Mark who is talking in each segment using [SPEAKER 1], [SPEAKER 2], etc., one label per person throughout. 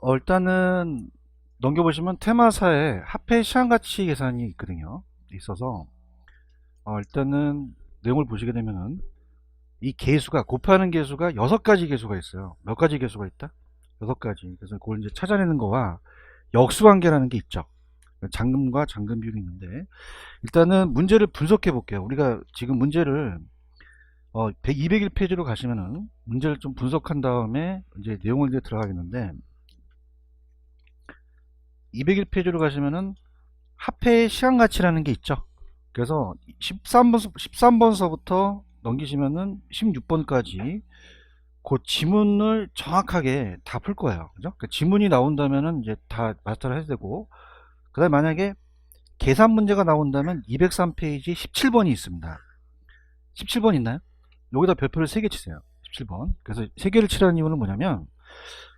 [SPEAKER 1] 일단은 넘겨보시면 테마사에 화폐 시황가치 계산이 있거든요. 있어서 일단은 내용을 보시게 되면은 이 계수가 곱하는 계수가 6가지 계수가 있어요. 몇 가지 계수가 있다? 6가지. 그래서 그걸 이제 찾아내는 거와 역수관계라는 게 있죠. 잔금과 잔금 비율이 있는데 일단은 문제를 분석해 볼게요. 우리가 지금 문제를 201페이지로 가시면은 문제를 좀 분석한 다음에 이제 내용을 이제 들어가겠는데 201페이지로 가시면은 화폐의 시간가치라는 게 있죠. 그래서 13번서부터 넘기시면은 16번까지 그 지문을 정확하게 다 풀 거예요. 그죠? 그러니까 지문이 나온다면은 이제 다 마스터를 해야 되고, 그 다음에 만약에 계산 문제가 나온다면 203페이지 17번이 있습니다. 17번 있나요? 여기다 별표를 3개 치세요. 17번. 그래서 3개를 치라는 이유는 뭐냐면,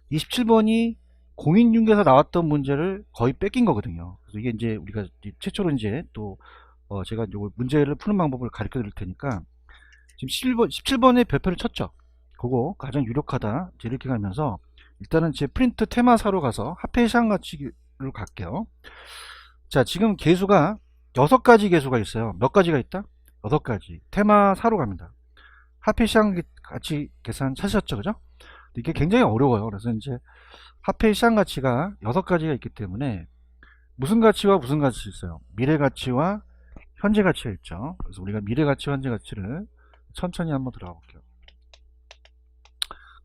[SPEAKER 1] 이 17번이 공인중개사 나왔던 문제를 거의 뺏긴 거거든요. 그래서 이게 이제 우리가 최초로 이제 또 제가 요 문제를 푸는 방법을 가르쳐 드릴 테니까 지금 17번에 별표를 쳤죠. 그거 가장 유력하다 이렇게 가면서 일단은 제 프린트 테마사로 가서 화폐 시장 가치로 갈게요. 자, 지금 계수가 6가지 계수가 있어요. 몇 가지가 있다? 6가지. 테마사로 갑니다. 화폐 시장 가치 계산 찾으셨죠? 그죠? 이게 굉장히 어려워요. 그래서 이제 화폐 시장 가치가 6가지가 있기 때문에 무슨 가치와 무슨 가치 있어요? 미래 가치와 현재 가치가 있죠. 그래서 우리가 미래 가치와 현재 가치를 천천히 한번 들어가 볼게요.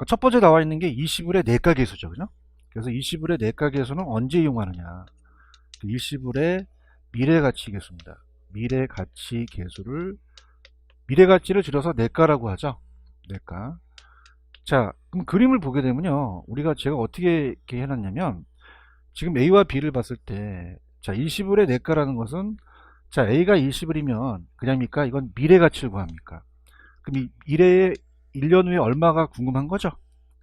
[SPEAKER 1] 첫 번째 나와 있는 게 20불의 내가 계수죠. 그죠? 그래서 20불의 내가 계수는 언제 이용하느냐? 20불의 미래 가치 계수입니다. 미래 가치 계수를 미래 가치를 줄여서 내가라고 하죠. 내가. 자, 그럼 그림을 보게 되면요. 제가 어떻게 이렇게 해놨냐면 지금 A와 B를 봤을 때 자, 20불의 내가라는 것은 자, A가 20불이면 그냥입니까? 이건 미래 가치를 구합니까? 그럼 이 미래의 1년 후에 얼마가 궁금한 거죠?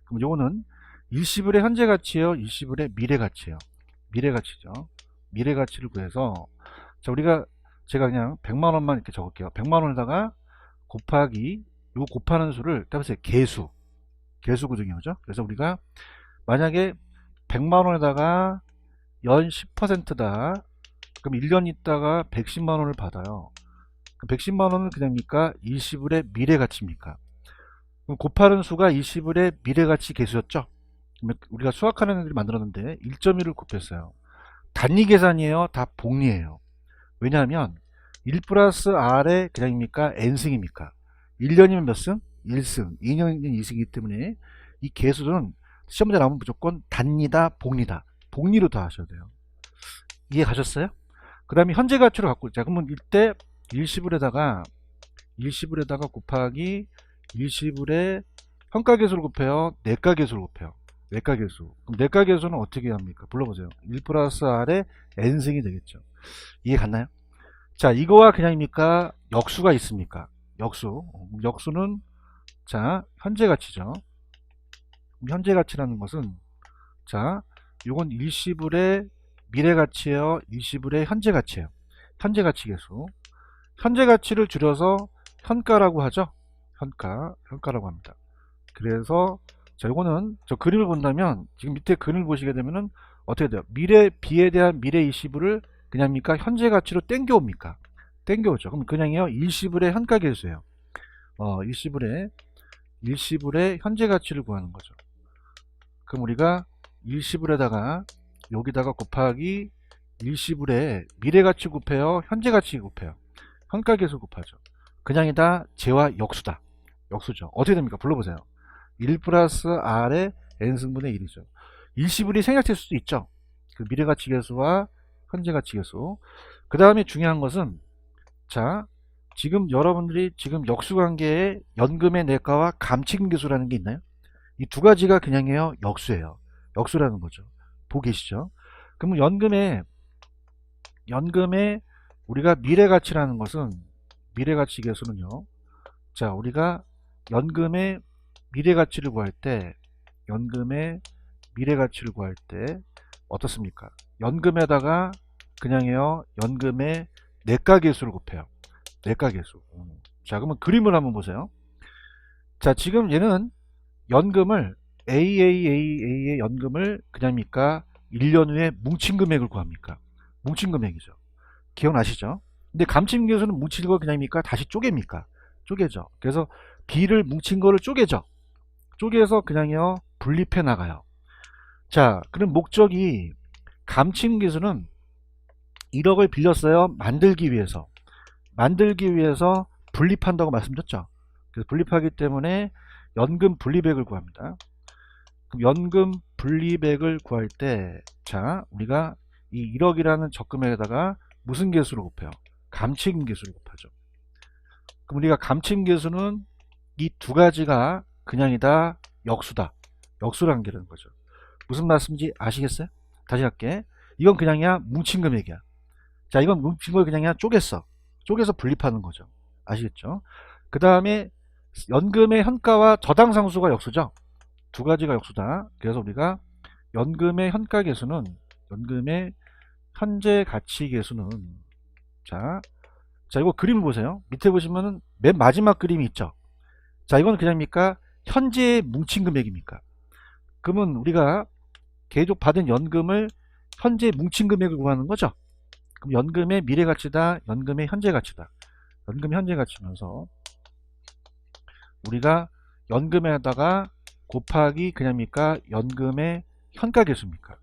[SPEAKER 1] 그럼 요거는 20불의 현재 가치예요? 20불의 미래 가치예요? 미래 가치죠. 미래 가치를 구해서 자, 제가 그냥 100만 원만 이렇게 적을게요. 100만 원에다가 곱하기 요 곱하는 수를 따보세요. 개수거든요. 그죠? 그래서 우리가 만약에 100만 원에다가 연 10%다. 그럼 1년 있다가 110만 원을 받아요. 그럼 110만 원은 그냥입니까? 20불의 미래 가치입니까? 그럼 곱하는 수가 20불의 미래 가치 계수였죠? 그러면 우리가 수학하는 애들이 만들었는데 1.1을 곱했어요. 단위 계산이에요? 다 복리예요. 왜냐하면 1 플러스 R의 그냥입니까? N승입니까? 1년이면 몇 승? 1승. 2년이면 2승이기 때문에 이 계수는 시험 문제 나오면 무조건 단위다, 복리다. 복리로 다 하셔야 돼요. 이해 가셨어요? 그 다음에 현재 가치로 갖고 있자. 그러면 이때 20불에다가 곱하기 20불에 현가계수를 곱해요? 내가계수를 곱해요? 내가계수. 그럼 내가계수는 어떻게 합니까? 불러보세요. 1 플러스 R의 N승이 되겠죠. 이해 갔나요? 자, 이거와 그냥입니까? 역수가 있습니까? 역수는 자, 현재 가치죠. 현재 가치라는 것은 자, 요건 일시불의 미래 가치예요. 일시불의 현재 가치예요. 현재 가치 계수. 현재 가치를 줄여서 현가라고 하죠. 현가라고 합니다. 그래서 자, 요거는 저 그림을 본다면 지금 밑에 그림을 보시게 되면은 어떻게 돼요? 미래 B에 대한 미래 일시불을 그냥입니까? 현재 가치로 땡겨옵니까? 땡겨오죠. 그럼 그냥이요. 일시불의 현가 계수예요. 일시불의 현재 가치를 구하는 거죠. 그럼 우리가 일시불에다가 여기다가 곱하기 일시불에 미래 가치 곱해요. 현재 가치 곱해요. 현가 계수 곱하죠. 그냥이다. 제와 역수다. 역수죠. 어떻게 됩니까? 불러보세요. 1 플러스 R의 N승분의 1이죠. 일시불이 생략될 수도 있죠. 그 미래가치 계수와 현재가치 계수. 그 다음에 중요한 것은 자, 지금 여러분들이 지금 역수관계에 연금의 내과와 감치금 계수라는 게 있나요? 이 두 가지가 그냥이에요. 역수예요. 역수라는 거죠. 보고 계시죠? 그러면 연금의 우리가 미래가치라는 것은 미래가치 계수는요. 자, 우리가 연금의 미래가치를 구할 때 어떻습니까? 연금에다가 그냥요 연금의 내가계수를 곱해요. 내가계수. 자, 그러면 그림을 한번 보세요. 자, 지금 얘는 연금을 AAA의 연금을 그냥입니까? 1년 후에 뭉친 금액을 구합니까? 뭉친 금액이죠. 기억나시죠? 근데 감침계수는 뭉친 걸 그냥입니까? 다시 쪼갭니까? 쪼개죠. 그래서 B를 뭉친 거를 쪼개죠. 쪼개서 그냥요 분립해 나가요. 자, 그럼 목적이 감침계수는 1억을 빌렸어요. 만들기 위해서 분립한다고 말씀드렸죠. 그래서 분립하기 때문에 연금 분리액을 구합니다. 그럼 연금 분리액을 구할 때, 자, 우리가 이 1억이라는 적금액에다가 무슨 계수를 곱해요? 감침 계수를 곱하죠. 그럼 우리가 감침 계수는 이 두 가지가 그냥이다, 역수다. 역수라는 게라는 거죠. 무슨 말씀인지 아시겠어요? 다시 할게. 이건 그냥이야, 뭉친 금액이야. 자, 이건 뭉친 걸 그냥이야, 쪼개서 분립하는 거죠. 아시겠죠? 그 다음에 연금의 현가와 저당상수가 역수죠. 두 가지가 역수다. 그래서 우리가 연금의 현가 계수는, 연금의 현재 가치 계수는, 자, 이거 그림을 보세요. 밑에 보시면은 맨 마지막 그림이 있죠. 자, 이건 그냥입니까? 현재의 뭉친 금액입니까? 그러면 우리가 계속 받은 연금을 현재 뭉친 금액을 구하는 거죠. 그럼 연금의 미래 가치다, 연금의 현재 가치다. 연금의 현재 가치면서 우리가 연금에다가 곱하기 그냥입니까? 연금의 현가 계수입니까?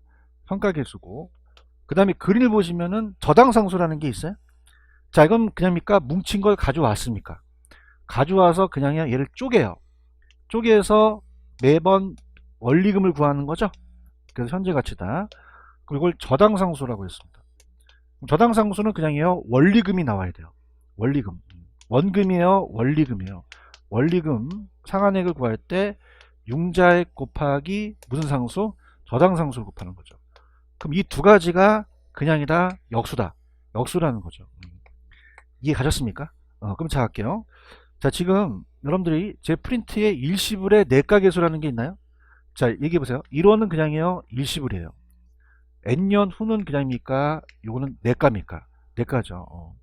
[SPEAKER 1] 현가 계수고, 그 다음에 그림을 보시면은 저당상수라는 게 있어요. 자, 이건 그냥입니까? 뭉친 걸 가져왔습니까? 가져와서 그냥 얘를 쪼개요. 쪼개서 매번 원리금을 구하는 거죠. 그래서 현재 가치다. 그리고 이걸 저당상수라고 했습니다. 저당상수는 그냥요 원리금이 나와야 돼요. 원리금. 원금이에요, 원리금이에요. 원리금 상환액을 구할 때 융자액 곱하기 무슨 상수? 저당상수를 곱하는 거죠. 그럼 이 두 가지가 그냥이다, 역수다. 역수라는 거죠. 이해 가셨습니까? 그럼 자 할게요. 자, 지금 여러분들이 제 프린트에 일시불의 내가계수라는 게 있나요? 자, 얘기해보세요. 1원은 그냥이요 일시불이에요. N년 후는 그냥입니까? 요거는 내가입니까? 내가죠.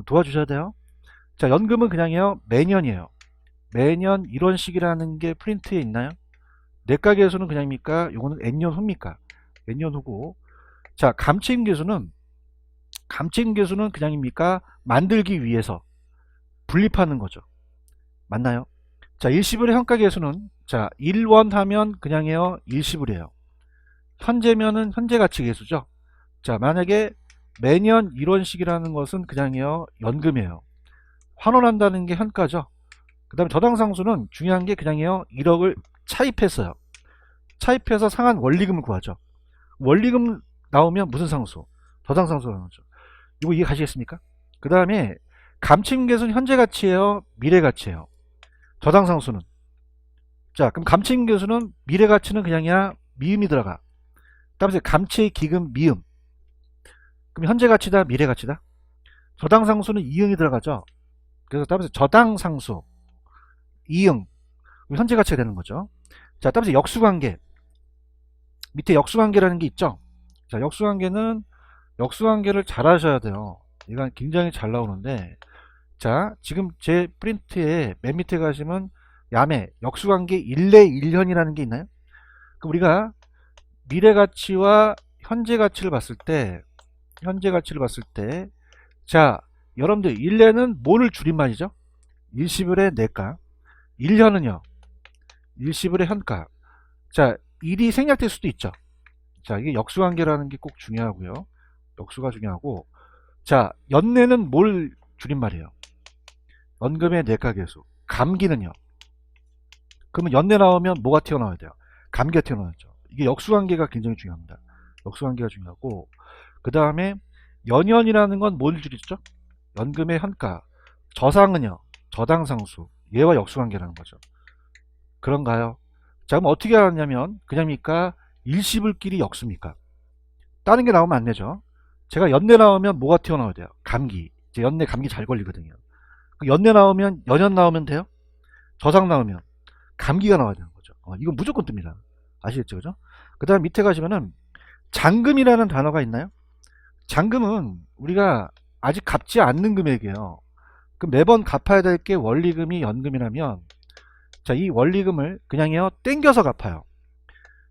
[SPEAKER 1] 도와주셔야 돼요. 자, 연금은 그냥이요 매년이에요. 매년 1원씩이라는 게 프린트에 있나요? 내가계수는 그냥입니까? 요거는 N년 후입니까? N년 후고. 자, 감침계수는 그냥입니까? 만들기 위해서 분립하는 거죠. 맞나요? 자, 일시불의 현가계수는, 자, 1원 하면 그냥이요 일시불이에요. 현재면은 현재가치 계수죠. 자, 만약에 매년 1원씩이라는 것은 그냥이요 연금이에요. 환원한다는 게 현가죠. 그 다음에 저당상수는 중요한 게 그냥이요 1억을 차입했어요. 차입해서 상한 원리금을 구하죠. 원리금 나오면 무슨 상수? 저당상수가 나오죠. 이거 이해 가시겠습니까? 그 다음에 감침계수는 현재가치예요, 미래가치예요? 저당상수는, 자, 그럼 감침계수는 미래가치는 그냥이야 미음이 들어가. 다음에 감치의 기금 미음. 그럼 현재가치다, 미래가치다? 저당상수는 이응이 들어가죠. 그래서 다음에 저당상수 이응, 현재가치가 되는 거죠. 자, 다음에 역수관계. 밑에 역수관계라는 게 있죠. 자, 역수관계를 잘 하셔야 돼요. 이건 굉장히 잘 나오는데, 자, 지금 제 프린트에 맨 밑에 가시면 야매 역수관계 1내 1현이라는 게 있나요? 그럼 우리가 미래가치와 현재가치를 봤을 때, 자, 여러분들 1내는 뭐를 줄임말이죠? 일시불의 내가. 1현은요 일시불의 현가. 자, 1이 생략될 수도 있죠. 자, 이게 역수관계라는 게 꼭 중요하고요. 역수가 중요하고, 자, 연내는 뭘 줄임말이에요? 연금의 내가계수. 감기는요? 그러면 연내 나오면 뭐가 튀어나와야 돼요? 감기가 튀어나왔죠. 이게 역수관계가 굉장히 중요합니다. 역수관계가 중요하고, 그 다음에 연연이라는 건 뭘 줄이죠? 연금의 현가. 저상은요? 저당상수. 얘와 역수관계라는 거죠. 그런가요? 자, 그럼 어떻게 하냐면 그냥입니까? 일시불끼리 역수입니까? 다른 게 나오면 안 되죠. 제가 연내 나오면 뭐가 튀어나와야 돼요? 감기. 이제 연내 감기 잘 걸리거든요. 연내 나오면 연연 나오면 돼요? 저상 나오면 감기가 나와야 되는 거죠. 이건 무조건 뜹니다. 아시겠죠? 그죠? 그 다음 밑에 가시면은 잔금이라는 단어가 있나요? 잔금은 우리가 아직 갚지 않는 금액이에요. 그럼 매번 갚아야 될 게 원리금이 연금이라면, 자, 이 원리금을 그냥요 땡겨서 갚아요.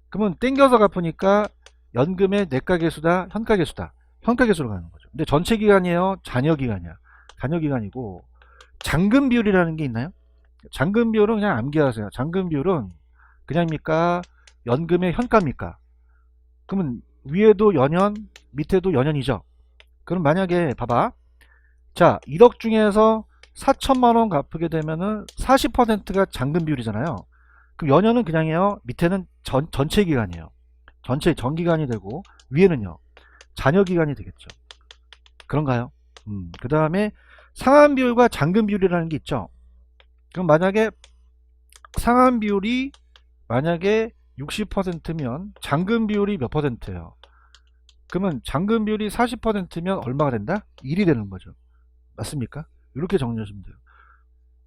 [SPEAKER 1] 그러면 땡겨서 갚으니까 연금의 내가계수다, 현가계수다. 현가계수로 가는 거죠. 근데 전체 기간이에요, 잔여기간이야. 잔여기간이고, 잔금 비율이라는 게 있나요? 잔금 비율은 그냥 암기하세요. 잔금 비율은 그냥입니까? 연금의 현가입니까? 그러면 위에도 연연, 밑에도 연연이죠. 그럼 만약에 봐봐. 자, 1억 중에서 4천만원 갚게 되면은 40%가 잔금 비율이잖아요. 그럼 연연은 그냥이에요. 밑에는 전체 기간이에요. 전체 전기간이 되고 위에는요. 잔여 기간이 되겠죠. 그런가요? 그 다음에 상환 비율과 잔금 비율이라는 게 있죠. 그럼 만약에 상환 비율이 만약에 60%면 잔금 비율이 몇 %예요? 그러면 잔금 비율이 40%면 얼마가 된다? 1이 되는 거죠. 맞습니까? 이렇게 정리하시면 돼요.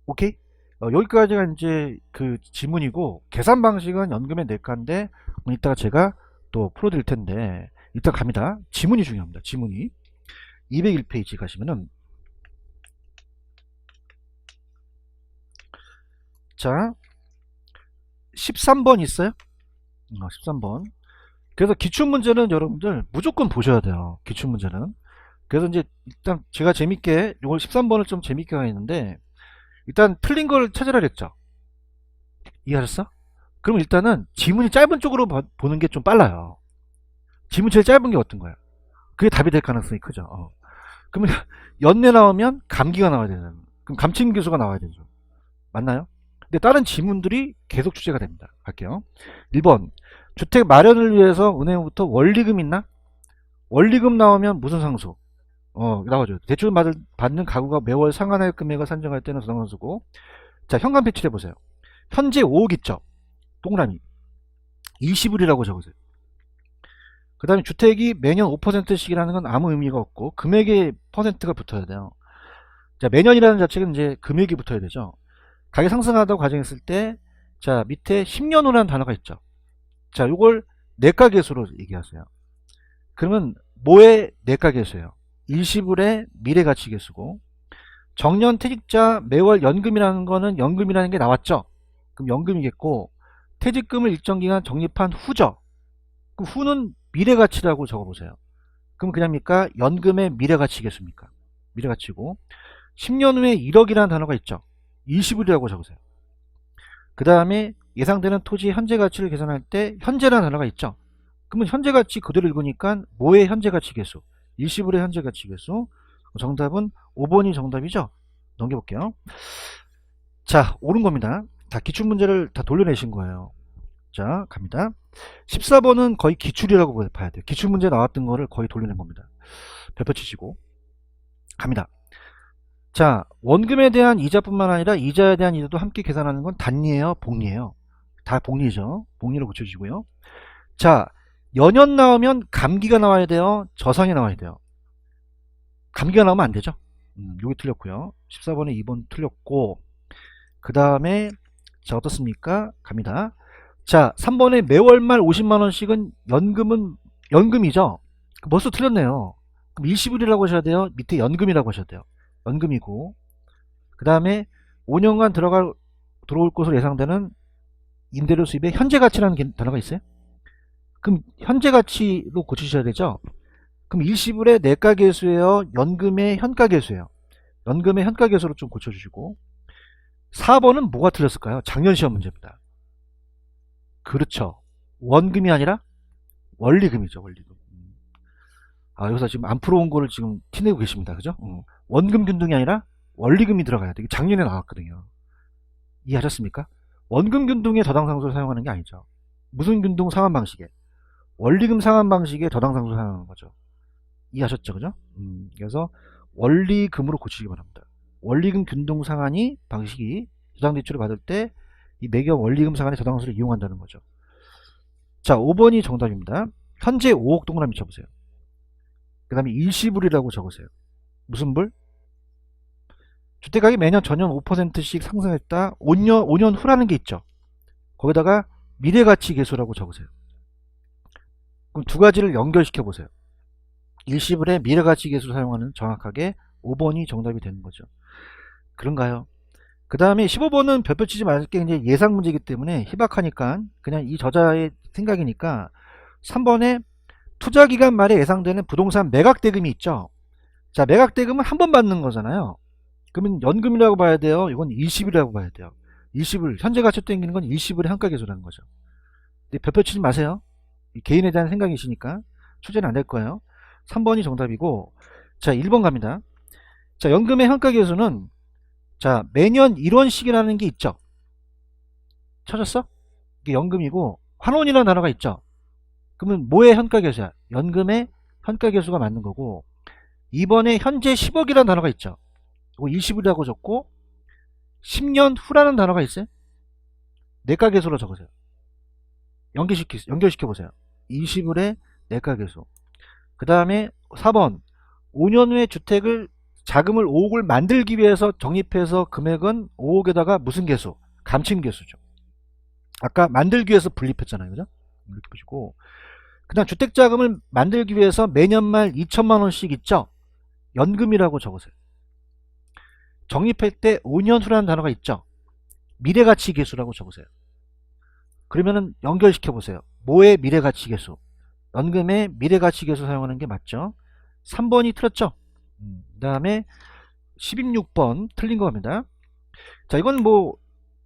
[SPEAKER 1] 오케이? 여기까지가 이제 그 지문이고, 계산 방식은 연금의 내과인데 이따가 제가 또 풀어드릴 텐데, 일단 갑니다. 지문이 중요합니다. 지문이 201페이지 가시면은, 자 13번 있어요? 13번. 그래서 기출문제는 여러분들 무조건 보셔야 돼요. 기출문제는. 그래서 이제 일단 제가 재밌게 이걸 13번을 좀 재밌게 가있는데, 일단 틀린 걸 찾으라 그랬죠. 이해하셨어? 그럼 일단은 지문이 짧은 쪽으로 보는 게 좀 빨라요. 지문 제일 짧은 게 어떤 거야? 그게 답이 될 가능성이 크죠. 그러면 연내 나오면 감기가 나와야 되는, 그럼 감침기수가 나와야 되죠. 맞나요? 근데 다른 지문들이 계속 출제가 됩니다. 갈게요. 1번, 주택 마련을 위해서 은행으로부터 원리금 있나? 원리금 나오면 무슨 상수? 나오죠. 대출 받는 가구가 매월 상환할 금액을 산정할 때는 부당상수고. 자, 현관 배치해 보세요. 현재 5억 있죠. 동그라미 20일이라고 적으세요. 그 다음에 주택이 매년 5%씩이라는 건 아무 의미가 없고 금액에 퍼센트가 붙어야 돼요. 자, 매년이라는 자체는 이제 금액이 붙어야 되죠. 가격 상승하다고 가정했을 때, 자, 밑에 10년 후라는 단어가 있죠. 자, 요걸 내가계수로 얘기하세요. 그러면 뭐의 내가계수예요? 일시불의 미래가치계수고, 정년 퇴직자 매월 연금이라는 거는 연금이라는 게 나왔죠. 그럼 연금이겠고, 퇴직금을 일정 기간 적립한 후죠. 그 후는 미래가치라고 적어보세요. 그럼 그냥입니까? 연금의 미래가치겠습니까? 미래가치고, 10년 후에 1억이라는 단어가 있죠. 일시불이라고 적으세요. 그 다음에 예상되는 토지 현재 가치를 계산할 때 현재라는 단어가 있죠. 그러면 현재 가치 그대로 읽으니까 뭐의 현재 가치 계수? 일시불의 현재 가치 계수. 정답은 5번이 정답이죠. 넘겨볼게요. 자, 옳은 겁니다. 다 기출문제를 다 돌려내신 거예요. 자, 갑니다. 14번은 거의 기출이라고 봐야 돼요. 기출문제 나왔던 거를 거의 돌려낸 겁니다. 별표 치시고 갑니다. 자, 원금에 대한 이자뿐만 아니라 이자에 대한 이자도 함께 계산하는 건 단리예요, 복리예요? 다 복리죠. 복리로 고쳐주시고요. 자, 연연 나오면 감기가 나와야 돼요, 저상이 나와야 돼요? 감기가 나오면 안 되죠. 여기 틀렸고요. 14번에 2번 틀렸고, 그 다음에 자, 어떻습니까? 갑니다. 자, 3번에 매월 말 50만원씩은 연금이죠. 벌써 틀렸네요. 그럼 일시불이라고 하셔야 돼요, 밑에 연금이라고 하셔야 돼요? 연금이고, 그 다음에 5년간 들어올 것으로 예상되는 임대료 수입의 현재 가치라는 단어가 있어요. 그럼 현재 가치로 고치셔야 되죠. 그럼 일시불의 내가계수예요, 연금의 현가계수예요? 연금의 현가계수로 좀 고쳐주시고. 4번은 뭐가 틀렸을까요? 작년 시험 문제입니다. 그렇죠. 원금이 아니라 원리금이죠. 원리금. 여기서 지금 안 풀어온 거를 지금 티내고 계십니다. 그죠? 원금 균등이 아니라 원리금이 들어가야 돼. 이게 작년에 나왔거든요. 이해하셨습니까? 원금 균등의 저당상수를 사용하는 게 아니죠. 무슨 균등 상환 방식에? 원리금 상환 방식의 저당상수를 사용하는 거죠. 이해하셨죠? 그죠? 그래서 원리금으로 고치시기 바랍니다. 원리금 균등 상환이 방식이 저당대출을 받을 때 이 매겨 원리금 상환의 저당상수를 이용한다는 거죠. 자, 5번이 정답입니다. 현재 5억 동그라미 쳐보세요. 그 다음에 일시불이라고 적으세요. 무슨 불? 주택가격이 매년 전년 5%씩 상승했다. 5년 후라는 게 있죠. 거기다가 미래가치 계수라고 적으세요. 그럼 두 가지를 연결시켜 보세요. 일시불의 미래가치 계수를 사용하는 정확하게 5번이 정답이 되는 거죠. 그런가요? 그 다음에 15번은 별표 치지 말게 이제 예상 문제이기 때문에 희박하니까 그냥 이 저자의 생각이니까 3번에 투자기간 말에 예상되는 부동산 매각대금이 있죠. 자, 매각대금은 한 번 받는 거잖아요. 그러면 연금이라고 봐야 돼요? 이건 일시불이라고 봐야 돼요. 일시불, 현재 가치 땡기는 건 일시불의 한가계수라는 거죠. 근데 별표 치지 마세요. 개인에 대한 생각이시니까 출제는 안 될 거예요. 3번이 정답이고, 자, 1번 갑니다. 자, 연금의 현가계수는 자, 매년 1원씩이라는 게 있죠. 찾았어? 이게 연금이고 환원이라는 단어가 있죠. 그러면 뭐의 현가계수야? 연금의 현가계수가 맞는 거고, 2번에 현재 10억이라는 단어가 있죠. 이거 일시불이라고 적고 10년 후라는 단어가 있어요. 내가계수로 적으세요. 연결시켜 보세요. 일시불의 내가계수. 그 다음에 4번 5년 후에 주택을 자금을 5억을 만들기 위해서 적립해서 금액은 5억에다가 무슨 계수? 감침계수죠. 아까 만들기 위해서 분립했잖아요. 그죠? 이렇게 보시고, 그 다음 주택자금을 만들기 위해서 매년 말 2천만원씩 있죠. 연금이라고 적으세요. 적립할 때 5년 후라는 단어가 있죠. 미래가치계수라고 적으세요. 그러면은 연결시켜 보세요. 뭐의 미래가치계수? 연금의 미래가치계수 사용하는 게 맞죠. 3번이 틀렸죠. 그 다음에 16번 틀린 겁니다. 자, 이건 뭐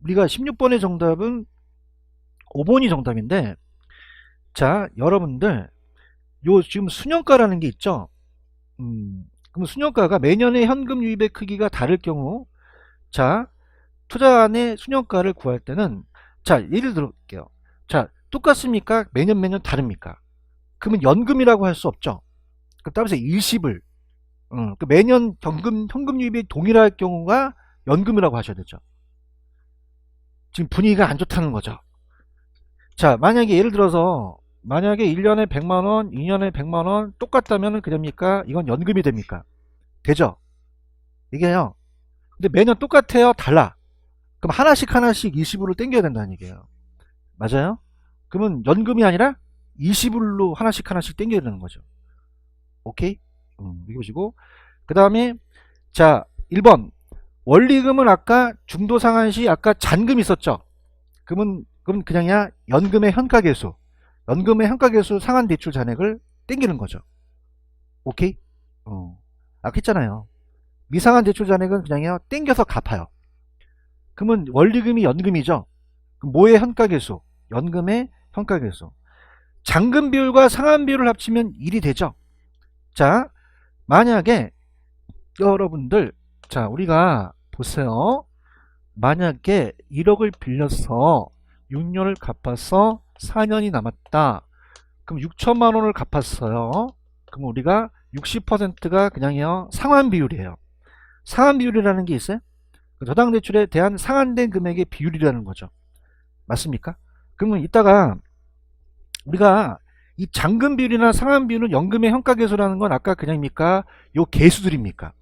[SPEAKER 1] 우리가 16번의 정답은 5번이 정답인데, 자, 여러분들 요 지금 순영가라는 게 있죠. 그럼 순영가가 매년의 현금 유입의 크기가 다를 경우, 자, 투자안의 순영가를 구할 때는, 자, 예를 들어볼게요. 자, 똑같습니까? 매년 다릅니까? 그러면 연금이라고 할 수 없죠. 그럼 따라서 일시불, 그 매년 현금 유입이 동일할 경우가 연금이라고 하셔야 되죠. 지금 분위기가 안 좋다는 거죠. 자, 만약에 예를 들어서 만약에 1년에 100만원, 2년에 100만원 똑같다면 그됩니까? 이건 연금이 됩니까? 되죠? 이게요. 근데 매년 똑같아요? 달라. 그럼 하나씩 일시불로 땡겨야 된다는 얘기예요. 맞아요? 그러면 연금이 아니라 일시불로 하나씩 땡겨야 되는 거죠. 오케이? 이거 보시고, 그 다음에 자, 1번 원리금은 아까 중도 상환시 아까 잔금 있었죠. 그럼 그냥이야 연금의 현가계수, 연금의 현가계수 상환대출 잔액을 땡기는 거죠. 오케이? 아까 했잖아요. 미상환 대출 잔액은 그냥이야 땡겨서 갚아요. 그러면 원리금이 연금이죠. 그럼 뭐의 현가계수? 연금의 현가계수. 잔금 비율과 상환 비율을 합치면 1이 되죠. 자, 만약에 여러분들, 자, 우리가 보세요. 만약에 1억을 빌려서 6년을 갚아서 4년이 남았다. 그럼 6천만 원을 갚았어요. 그럼 우리가 60%가 그냥요 상환 비율이에요. 상환 비율이라는 게 있어요. 저당 대출에 대한 상환된 금액의 비율이라는 거죠. 맞습니까? 그러면 이따가 우리가 이 잔금 비율이나 상환 비율은 연금의 현가계수라는 건 아까 그냥입니까? 요 계수들입니까?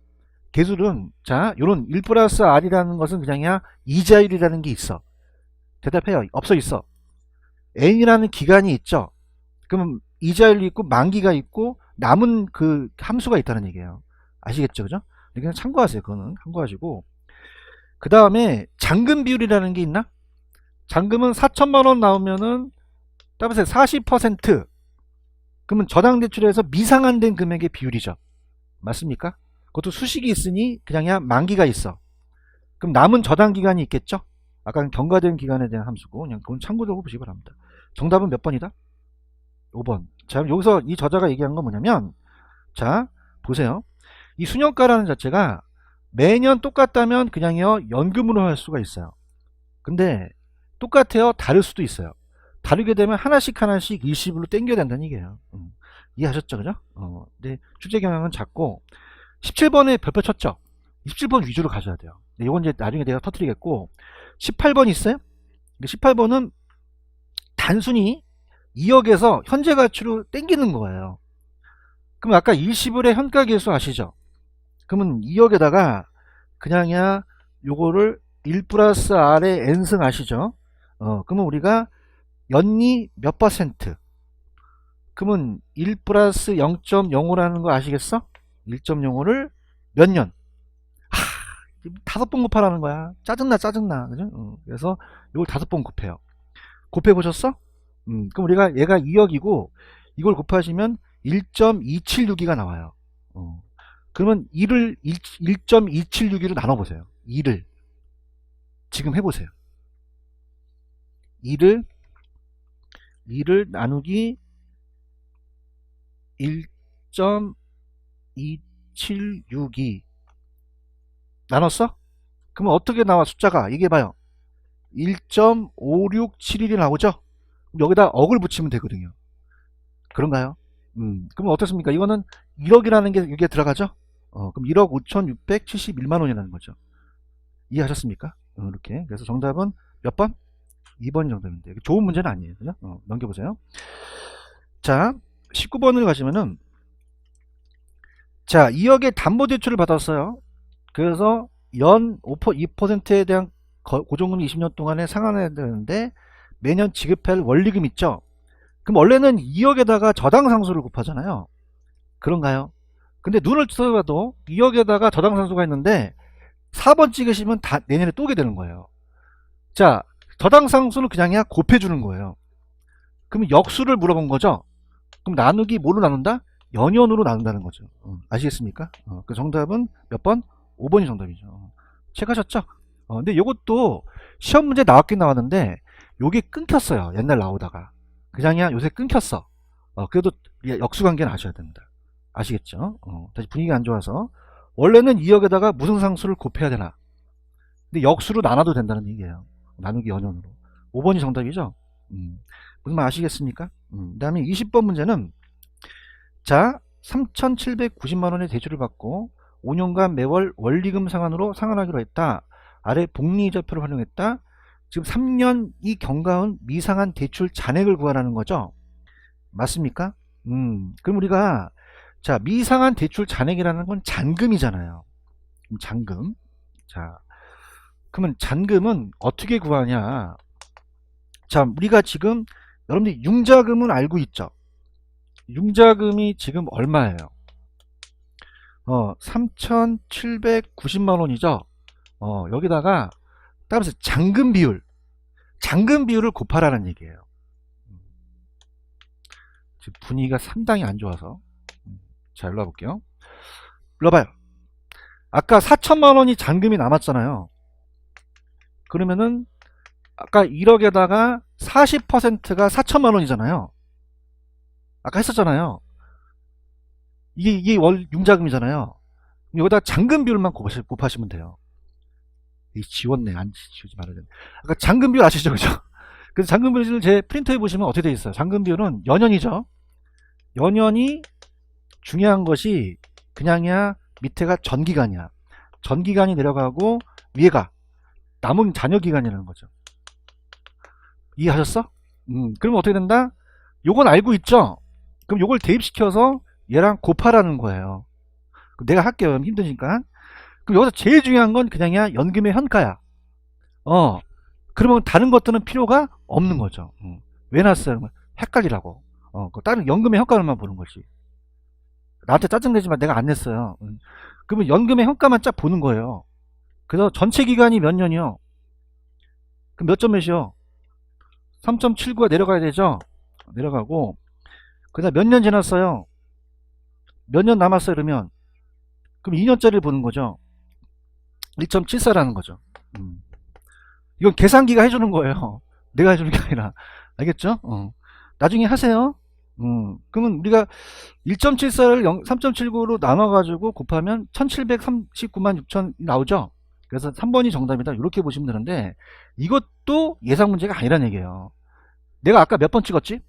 [SPEAKER 1] 계수는 자, 요런 1 플러스 R이라는 것은 그냥이야 이자율이라는 게 있어. 대답해요. 없어 있어. N이라는 기간이 있죠. 그러면 이자율이 있고 만기가 있고 남은 그 함수가 있다는 얘기예요. 아시겠죠? 그죠? 그냥 참고하세요. 그거는 참고하시고, 그 다음에 잔금 비율이라는 게 있나? 잔금은 4천만원 나오면은 따라서 40%, 그러면 저당 대출에서 미상환된 금액의 비율이죠. 맞습니까? 그것도 수식이 있으니 그냥야 만기가 있어. 그럼 남은 저당 기간이 있겠죠? 아까는 경과된 기간에 대한 함수고, 그냥 그건 참고적으로 보시기 바랍니다. 정답은 몇 번이다? 5번. 자, 여기서 이 저자가 얘기한 건 뭐냐면, 자, 보세요. 이 순영가라는 자체가 매년 똑같다면 그냥요 연금으로 할 수가 있어요. 근데 똑같아요? 다를 수도 있어요. 다르게 되면 하나씩 일시불로 땡겨야 된다는 얘기예요. 이해하셨죠? 그죠? 근데 출제 경향은 작고, 17번에 별표 쳤죠? 17번 위주로 가셔야 돼요. 이건 이제 나중에 내가 터뜨리겠고, 18번 있어요? 18번은 단순히 2억에서 현재 가치로 땡기는 거예요. 그럼 아까 일시불의 현가계수 아시죠? 그러면 2억에다가 그냥이야 요거를 1 플러스 R의 N승 아시죠? 그러면 우리가 연리 몇 퍼센트? 그러면 1 플러스 0.05라는 거 아시겠어? 1.05를 몇 년? 5번 곱하라는 거야. 짜증나, 짜증나. 그죠? 그래서 이걸 5번 곱해요. 곱해보셨어? 그럼 우리가 얘가 2억이고 이걸 곱하시면 1.276이가 나와요. 그러면 2를 1.276이로 나눠보세요. 2를 지금 해보세요. 2를 나누기 1.276이 나눴어? 그러면 어떻게 나와 숫자가? 얘기해봐요. 1.5671이 나오죠? 여기다 억을 붙이면 되거든요. 그런가요? 그럼 어떻습니까? 이거는 1억이라는 게 이게 들어가죠? 그럼 1억 5,671만 원이라는 거죠. 이해하셨습니까? 이렇게. 그래서 정답은 몇 번? 2번이 정답인데. 좋은 문제는 아니에요. 그죠? 넘겨보세요. 자, 19번을 가시면은, 자, 2억의 담보대출을 받았어요. 그래서 연 2%에 대한 고정금 20년 동안에 상환해야 되는데, 매년 지급할 원리금 있죠? 그럼 원래는 2억에다가 저당상수를 곱하잖아요. 그런가요? 근데 눈을 떠봐도 2억에다가 저당상수가 있는데 4번 찍으시면 다 내년에 또 오게 되는 거예요. 자, 저당상수는 그냥이야 곱해주는 거예요. 그러면 역수를 물어본 거죠. 그럼 나누기 뭐로 나눈다? 연연으로 나눈다는 거죠. 아시겠습니까? 그 정답은 몇 번? 5번이 정답이죠. 체크하셨죠? 근데 이것도 시험 문제 나왔긴 나왔는데 요게 끊겼어요. 옛날 나오다가. 그냥이야 요새 끊겼어. 그래도 역수관계는 아셔야 됩니다. 아시겠죠? 다시 분위기가 안 좋아서 원래는 2억에다가 무슨 상수를 곱해야 되나? 근데 역수로 나눠도 된다는 얘기예요. 나누기 연연으로. 5번이 정답이죠? 무슨 말 아시겠습니까? 그 다음에 20번 문제는 자 3,790만원의 대출을 받고 5년간 매월 원리금 상환으로 상환하기로 했다. 아래 복리이자표를 활용했다. 지금 3년 이 경과한 미상한 대출 잔액을 구하라는 거죠. 맞습니까? 그럼 우리가 자 미상한 대출 잔액이라는 건 잔금이잖아요. 잔금. 자 그러면 잔금은 어떻게 구하냐? 자 우리가 지금 여러분들 융자금은 알고 있죠? 융자금이 지금 얼마예요? 3,790만원이죠? 여기다가 따라서 잔금 비율을 곱하라는 얘기예요. 지금 분위기가 상당히 안 좋아서. 자, 일로 와볼게요. 일로 와봐요. 아까 4천만원이 잔금이 남았잖아요. 그러면은 아까 1억에다가 40%가 4천만원이잖아요. 아까 했었잖아요. 이게 월 융자금이잖아요. 여기다 잔금 비율만 곱하시면 돼요. 지웠네. 안 지우지 말아야 되네. 아까 잔금 비율 아시죠? 그죠? 그래서 잔금 비율을 제 프린터에 보시면 어떻게 되어 있어요? 잔금 비율은 연연이죠. 연연이 중요한 것이 그냥이야 밑에가 전기간이야. 전기간이 내려가고 위에가 남은 잔여기간이라는 거죠. 이해하셨어? 그러면 어떻게 된다? 요건 알고 있죠? 그럼 요걸 대입시켜서 얘랑 곱하라는 거예요. 내가 할게요. 힘드니까. 그럼 여기서 제일 중요한 건 그냥이야 연금의 현가야. 그러면 다른 것들은 필요가 없는 거죠. 왜 놨어요? 헷갈리라고. 다른 연금의 현가만 보는 거지. 나한테 짜증내지만 내가 안 냈어요. 그러면 연금의 현가만 쫙 보는 거예요. 그래서 전체 기간이 몇 년이요? 그럼 몇 점 몇이요? 3.79가 내려가야 되죠? 내려가고 그 다음 몇 년 지났어요? 몇 년 남았어요? 그러면 그럼 2년짜리를 보는 거죠. 1.74라는 거죠. 이건 계산기가 해주는 거예요. 내가 해주는 게 아니라. 알겠죠? 나중에 하세요. 그러면 우리가 1.74를 3.79로 나눠가지고 곱하면 1739만 6천 나오죠? 그래서 3번이 정답이다. 이렇게 보시면 되는데, 이것도 예상 문제가 아니란 얘기예요. 내가 아까 몇 번 찍었지?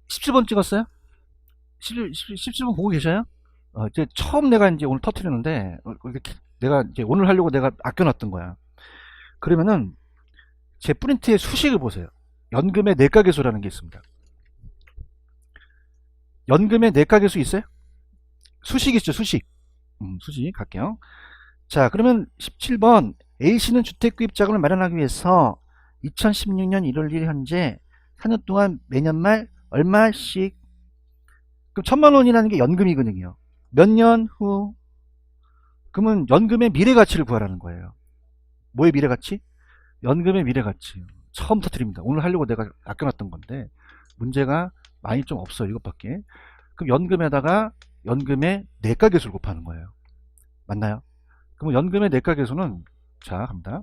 [SPEAKER 1] 17번 찍었어요? 17번 보고 계셔요? 이제 처음 내가 이제 오늘 터트리는데, 내가 이제 오늘 하려고 내가 아껴놨던 거야. 그러면은, 제 프린트의 수식을 보세요. 연금의 내과계수라는 게 있습니다. 연금의 내과계수 있어요? 수식 있죠, 수식. 수식 갈게요. 자, 그러면 17번 A씨는 주택구입 자금을 마련하기 위해서 2016년 1월 1일 현재 4년 동안 매년 말 얼마씩, 그럼 1,000만 원이라는 게 연금이거든요. 몇 년 후? 그러면 연금의 미래가치를 구하라는 거예요. 뭐의 미래가치? 연금의 미래가치. 처음 터뜨립니다. 오늘 하려고 내가 아껴놨던 건데 문제가 많이 좀 없어요. 이것밖에. 그럼 연금에다가 연금의 내과계수를 곱하는 거예요. 맞나요? 그럼 연금의 내과계수는 자 갑니다.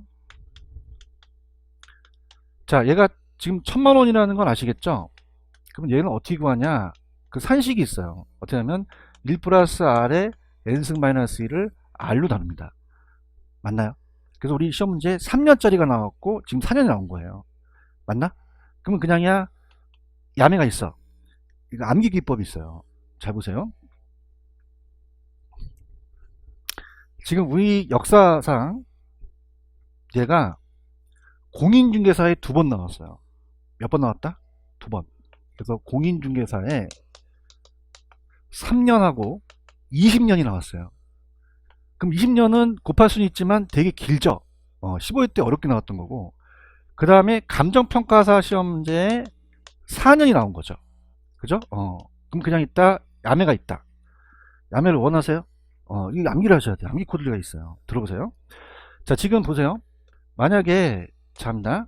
[SPEAKER 1] 자 얘가 지금 1000만원이라는 건 아시겠죠? 그럼 얘는 어떻게 구하냐? 그 산식이 있어요. 어떻게 하면 1 플러스 R에 N승 마이너스 1을 R로 나눕니다. 맞나요? 그래서 우리 시험 문제 3년짜리가 나왔고 지금 4년이 나온 거예요. 맞나? 그러면 그냥이야 야매가 있어. 이거 암기 기법이 있어요. 잘 보세요. 지금 우리 역사상 얘가 공인중개사에 2번 나왔어요. 몇 번 나왔다? 2번. 그래서 공인중개사에 3년하고 20년이 나왔어요. 그럼 20년은 곱할 수는 있지만 되게 길죠. 15회 때 어렵게 나왔던 거고, 그 다음에 감정평가사 시험제에 4년이 나온 거죠. 그죠? 그럼 그냥 있다 야매가 있다. 야매를 원하세요? 이거 암기를 하셔야 돼요. 암기 코드가 있어요. 들어보세요. 자 지금 보세요. 만약에 참다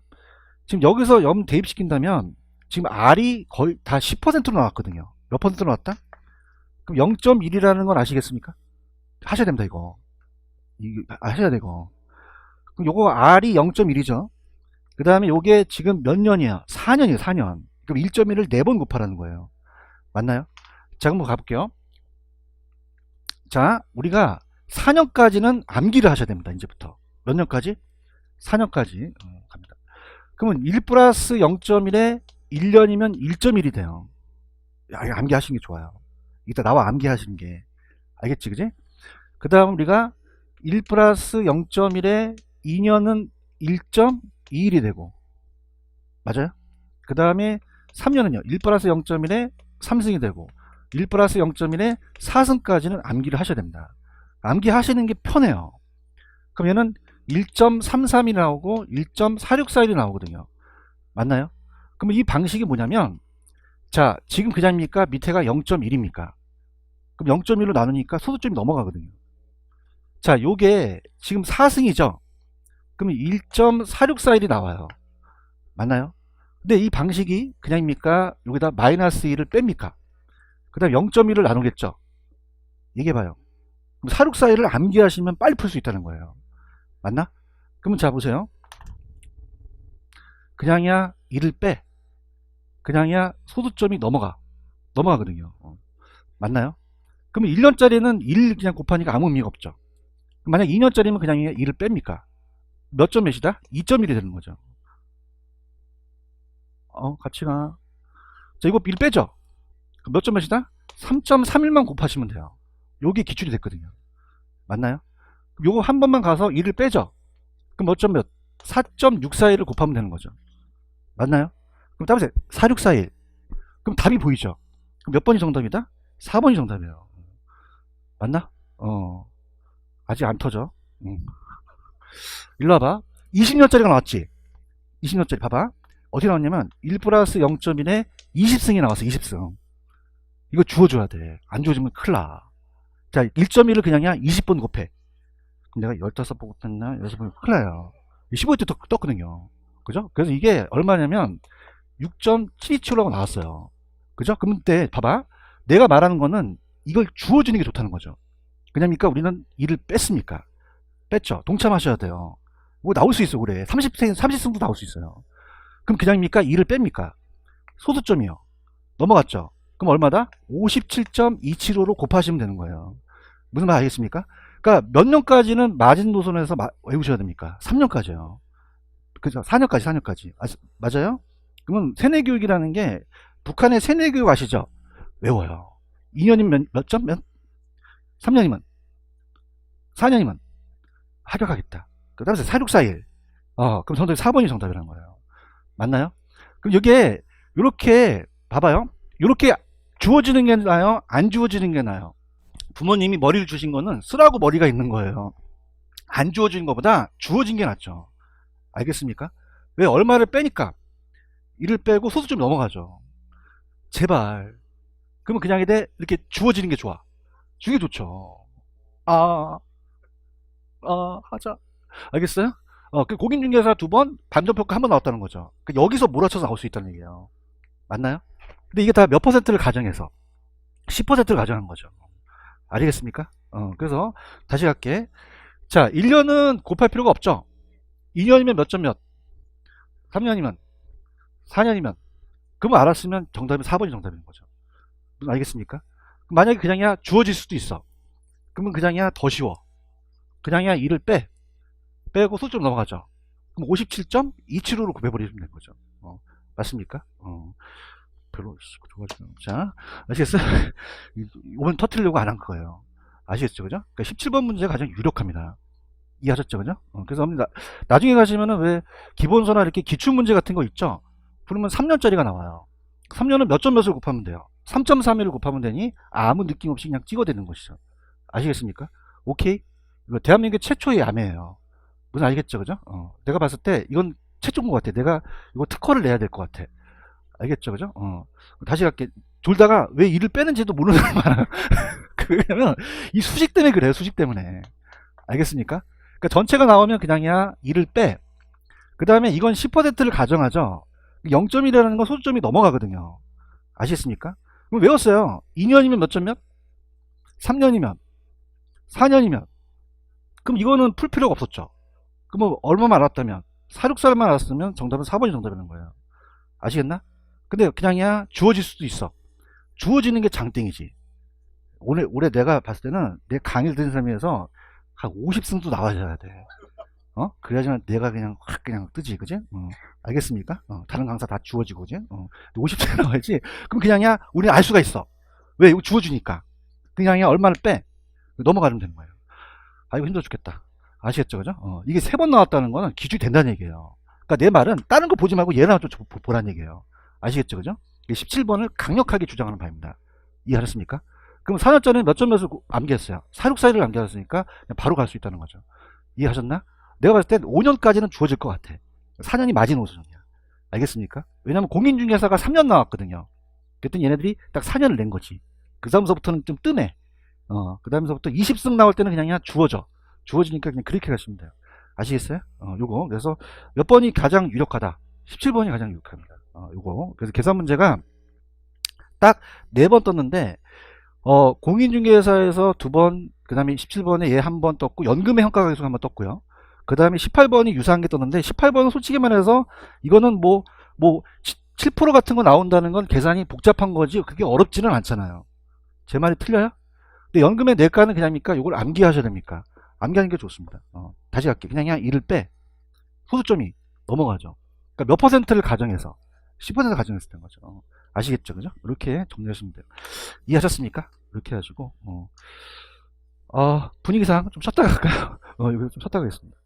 [SPEAKER 1] 지금 여기서 염 대입시킨다면 지금 R이 거의 다 10%로 나왔거든요. 몇 퍼센트로 나왔다? 그럼 0.1이라는 건 아시겠습니까? 하셔야 됩니다. 이거 하셔야 되고, 그럼 요거 R이 0.1이죠. 그 다음에 요게 지금 몇 년이야? 4년이에요. 4년. 그럼 1.1을 4번 곱하라는 거예요. 맞나요? 자 그럼 가볼게요. 자 우리가 4년까지는 암기를 하셔야 됩니다. 이제부터 몇 년까지? 4년까지 갑니다. 그러면 1 플러스 0.1에 1년이면 1.1이 돼요. 야, 이거 암기하시는 게 좋아요. 이따 나와 암기하시는 게. 알겠지 그지? 그 다음 우리가 1 플러스 0.1에 2년은 1.21이 되고, 맞아요? 그 다음에 3년은요 1 플러스 0.1에 3승이 되고, 1 플러스 0.1에 4승까지는 암기를 하셔야 됩니다. 암기하시는 게 편해요. 그럼 얘는 1.33이 나오고 1.464일이 나오거든요. 맞나요? 그럼 이 방식이 뭐냐면, 자 지금 그냥입니까? 밑에가 0.1입니까? 그럼 0.1로 나누니까 소수점이 넘어가거든요. 자 요게 지금 4승이죠. 그러면 1.464일이 나와요. 맞나요? 근데 이 방식이 그냥입니까? 여기다 마이너스 1을 뺍니까? 그 다음 0.1을 나누겠죠. 얘기해봐요. 그럼 464일을 암기하시면 빨리 풀 수 있다는 거예요. 맞나? 그러면 자 보세요. 그냥이야 1을 빼. 그냥이야 소수점이 넘어가거든요. 맞나요? 그러면 1년짜리는 1 그냥 곱하니까 아무 의미가 없죠. 만약 2년짜리면 그냥 1을 뺍니까? 몇 점 몇이다? 2.1이 되는 거죠. 같이 가. 자 이거 1 빼죠. 몇 점 몇이다? 3.31만 곱하시면 돼요. 요게 기출이 됐거든요. 맞나요? 요거 한 번만 가서 1을 빼죠. 그럼 몇 점 몇? 4.641을 곱하면 되는 거죠. 맞나요? 그럼 따보세요. 4641. 그럼 답이 보이죠? 그럼 몇 번이 정답이다? 4번이 정답이에요. 맞나? 아직 안 터져. 일로 와봐. 20년짜리가 나왔지? 20년짜리 봐봐. 어떻게 나왔냐면 1 플러스 0.1에 20승이 나왔어. 20승. 이거 주워줘야 돼. 안 주워주면 큰일 나. 자 1.1을 그냥이야 20번 곱해. 그럼 내가 15번 곱했나? 6번 큰일 나요. 15회 때 떴거든요. 그죠? 그래서 이게 얼마냐면 6.727라고 나왔어요. 그죠? 그럼 그때 봐봐. 내가 말하는 거는 이걸 주워주는 게 좋다는 거죠. 그냥입니까? 우리는 1을 뺐습니까? 뺐죠. 동참하셔야 돼요. 뭐 나올 수 있어 그래. 30승도 나올 수 있어요. 그럼 그냥입니까? 2를 뺍니까? 소수점이요. 넘어갔죠. 그럼 얼마다? 57.275로 곱하시면 되는 거예요. 무슨 말 알겠습니까? 그러니까 몇 년까지는 마진 노선에서 외우셔야 됩니까? 3년까지요. 그죠? 4년까지. 맞아요? 그러면 세뇌교육이라는 게 북한의 세뇌교육 아시죠? 외워요. 2년이면 몇 점? 3년이면 4년이면 합격하겠다. 그 다음에 4641. 그럼 정답이 4번이 정답이라는 거예요. 맞나요? 그럼 이게 이렇게 봐봐요. 이렇게 주어지는 게 나아요? 안 주어지는 게 나아요? 부모님이 머리를 주신 거는 쓰라고 머리가 있는 거예요. 안 주어지는 것보다 주어진 게 낫죠. 알겠습니까? 왜? 얼마를 빼니까 1을 빼고 소수점 넘어가죠. 제발. 그러면 그냥 이렇게 주어지는 게 좋아. 주게 좋죠. 하자. 알겠어요? 그 공인중개사 2번, 반전평가 1번 나왔다는 거죠. 여기서 몰아쳐서 나올 수 있다는 얘기예요. 맞나요? 근데 이게 다 몇 퍼센트를 가정해서 10%를 가정한 거죠. 알겠습니까? 그래서 다시 갈게. 자, 1년은 곱할 필요가 없죠. 2년이면 몇 점 몇? 3년이면 4년이면 그러면 알았으면 정답이 4번이 정답인 거죠. 알겠습니까? 만약에 그냥이야 주어질 수도 있어. 그러면 그냥이야 더 쉬워. 그냥이야 2를 빼고 수점 넘어가죠. 그럼 57.275로 곱해버리면 되는 거죠. 맞습니까? 별로 좋아지는. 자, 아시겠어요? 이번 터트리려고 안 한 거예요. 아시겠죠, 그죠? 그러니까 17번 문제가 가장 유력합니다. 이해하셨죠, 그죠? 그래서 나중에 가시면은 왜 기본서나 이렇게 기출 문제 같은 거 있죠? 그러면 3년짜리가 나와요. 3년은 몇 점 몇을 곱하면 돼요? 3.31을 곱하면 되니 아무 느낌 없이 그냥 찍어대는 것이죠. 아시겠습니까? 오케이? 이거 대한민국 최초의 야매예요. 무슨 알겠죠, 그죠? 내가 봤을 때 이건 최초인 것 같아. 내가 이거 특허를 내야 될 것 같아. 알겠죠, 그죠? 다시 갈게. 졸다가 왜 이를 빼는지도 모르는 사람 많아. 왜냐면 이 수식 때문에 그래요. 수식 때문에. 알겠습니까? 그러니까 전체가 나오면 그냥이야 이를 빼. 그 다음에 이건 10%를 가정하죠. 0점이라는 건 소수점이 넘어가거든요. 아시겠습니까? 그럼 외웠어요. 2년이면 몇 점 몇? 3년이면 4년이면 그럼 이거는 풀 필요가 없었죠. 그럼 얼마만 알았다면 4, 6살만 알았으면 정답은 4번이 정답이라는 거예요. 아시겠나? 근데 그냥이야 주어질 수도 있어. 주어지는 게 장땡이지. 올해 내가 봤을 때는 내 강의를 듣는 사람에서 한 50승도 나와줘야 돼. 그래야지만 내가 그냥 확 그냥 뜨지, 그지? 알겠습니까? 다른 강사 다 주어지고, 그지? 50승 나와야지. 그럼 그냥이야 우리는 알 수가 있어. 왜? 이거 주어주니까. 그냥이야 얼마를 빼. 넘어가면 되는 거예요. 아, 이거 힘들어 죽겠다. 아시겠죠, 그죠? 이게 3번 나왔다는 거는 기준이 된다는 얘기예요. 그러니까 내 말은 다른 거 보지 말고 얘나 좀 보라는 얘기예요. 아시겠죠, 그죠? 17번을 강력하게 주장하는 바입니다. 이해하셨습니까? 그럼 4년짜리는 몇 점 몇을 암기했어요? 4, 6 사이를 암기했으니까 그냥 바로 갈 수 있다는 거죠. 이해하셨나? 내가 봤을 땐 5년까지는 주어질 것 같아. 4년이 마지노선이야. 알겠습니까? 왜냐면 공인중개사가 3년 나왔거든요. 그랬더니 얘네들이 딱 4년을 낸 거지. 그 다음서부터는 좀 뜸해. 그 다음서부터 20승 나올 때는 그냥 주어져. 주어지니까 그냥 그렇게 가시면 돼요. 아시겠어요? 요거. 그래서 몇 번이 가장 유력하다? 17번이 가장 유력합니다. 요거. 그래서 계산 문제가 딱 4번 떴는데, 공인중개사에서 2번, 그 다음에 17번에 얘 1번 떴고, 연금의 평가 계속 1번 떴고요. 그 다음에 18번이 유사한 게 떴는데, 18번은 솔직히 말해서, 이거는 7% 같은 거 나온다는 건 계산이 복잡한 거지, 그게 어렵지는 않잖아요. 제 말이 틀려요? 근데 연금의 내과는 그냥입니까? 이걸 암기하셔야 됩니까? 암기하는 게 좋습니다. 다시 갈게요. 그냥 이를 빼. 소수점이 넘어가죠. 그러니까 몇 퍼센트를 가정해서 10% 가정했을 때 거죠. 아시겠죠, 그죠? 이렇게 정리하시면 돼요. 이해하셨습니까? 이렇게 해가지고 분위기상 좀 쉬었다 갈까요? 이거 좀 쉬었다 가겠습니다.